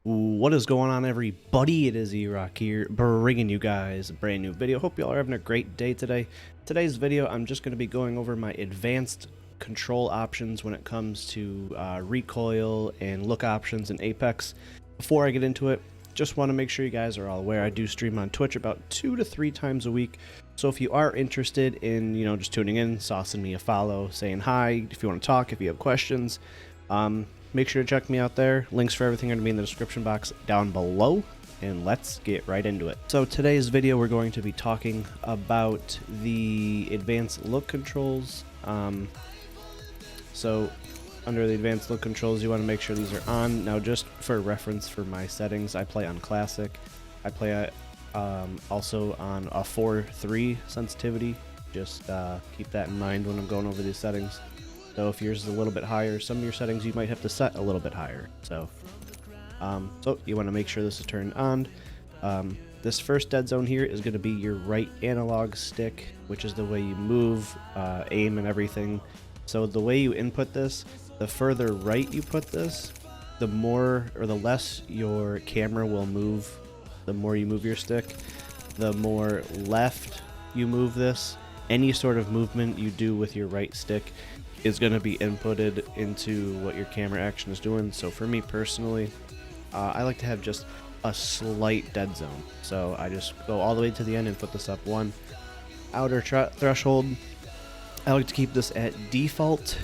What is going on, everybody? It is Erock here, bringing you guys a brand new video. Hope you all are having a great day today. Today's video, I'm just going to be going over my advanced control options when it comes to recoil and look options in Apex. Before I get into it, just want to make sure you guys are all aware I do stream on Twitch about 2 to 3 times a week. So if you are interested in, just tuning in, saucing me a follow, saying hi, if you want to talk, if you have questions, make sure to check me out there. Links for everything are going to be in the description box down below, and let's get right into it. So today's video, we're going to be talking about the advanced look controls. So under the advanced look controls, you want to make sure these are on. Now, just for reference for my settings, I play on classic. I play also on a 4:3 sensitivity. Just keep that in mind when I'm going over these settings. So if yours is a little bit higher, some of your settings you might have to set a little bit higher. So you want to make sure this is turned on. This first dead zone here is going to be your right analog stick, which is the way you move, aim, and everything. So the way you input this, the further right you put this, the more or the less your camera will move. The more you move your stick, the more left you move this. Any sort of movement you do with your right stick is going to be inputted into what your camera action is doing. So for me personally, I like to have just a slight dead zone. So I just go all the way to the end and put this up 1. Outer threshold, I like to keep this at default.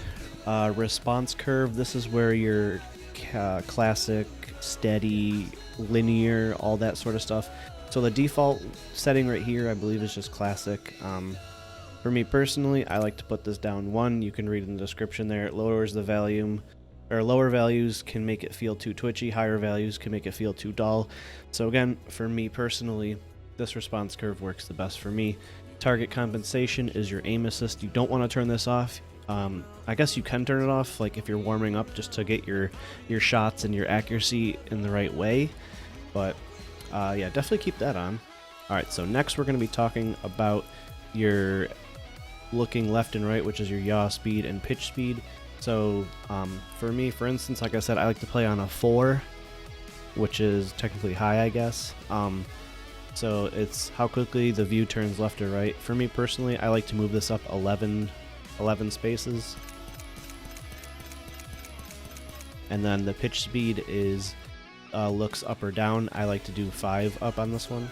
Response curve, this is where your classic, steady, linear, all that sort of stuff. So the default setting right here, I believe, is just classic. For me personally, I like to put this down 1. You can read in the description there. It lowers the volume, or lower values can make it feel too twitchy, higher values can make it feel too dull. So again, for me personally, this response curve works the best for me. Target compensation is your aim assist. You don't want to turn this off. I guess you can turn it off, like if you're warming up, just to get your shots and your accuracy in the right way. But yeah, definitely keep that on. Alright, so next we're going to be talking about your looking left and right, which is your yaw speed and pitch speed. So for me, for instance, like I said, I like to play on a 4, which is technically high, I guess. So it's how quickly the view turns left or right. For me personally, I like to move this up 11 spaces. And then the pitch speed is looks up or down. I like to do 5 up on this one.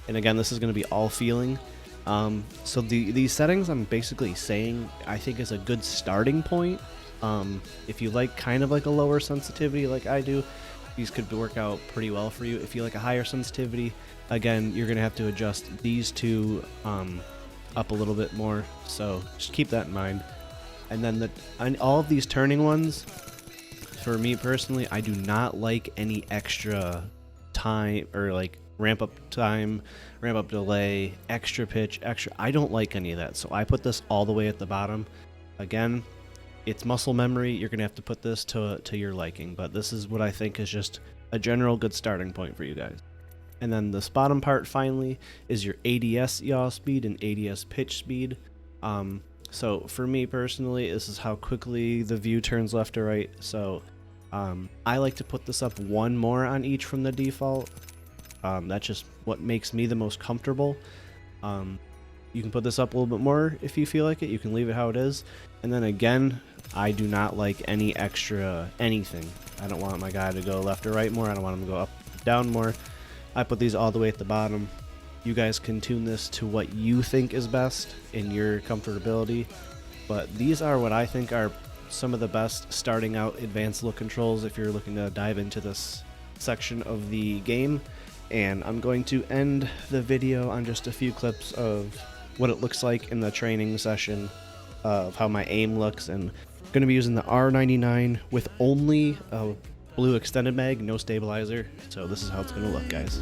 And again, this is going to be all feeling. So these settings I'm basically saying I think is a good starting point. If you like kind of like a lower sensitivity like I do, these could work out pretty well for you. If you like a higher sensitivity, again, you're going to have to adjust these two up a little bit more. So just keep that in mind. And then all of these turning ones, for me personally, I do not like any extra time or like ramp up time, ramp up delay, extra pitch, I don't like any of that. So I put this all the way at the bottom. Again, it's muscle memory. You're gonna have to put this to your liking, but this is what I think is just a general good starting point for you guys. And then this bottom part finally is your ADS yaw speed and ADS pitch speed. So for me personally, this is how quickly the view turns left or right. So I like to put this up 1 more on each from the default. That's just what makes me the most comfortable. You can put this up a little bit more if you feel like it. You can leave it how it is. And then again, I do not like any extra anything. I don't want my guy to go left or right more. I don't want him to go up, down more. I put these all the way at the bottom. You guys can tune this to what you think is best in your comfortability. But these are what I think are some of the best starting out advanced look controls if you're looking to dive into this section of the game. And I'm going to end the video on just a few clips of what it looks like in the training session of how my aim looks. And I'm going to be using the R99 with only a blue extended mag, no stabilizer. So this is how it's going to look, guys.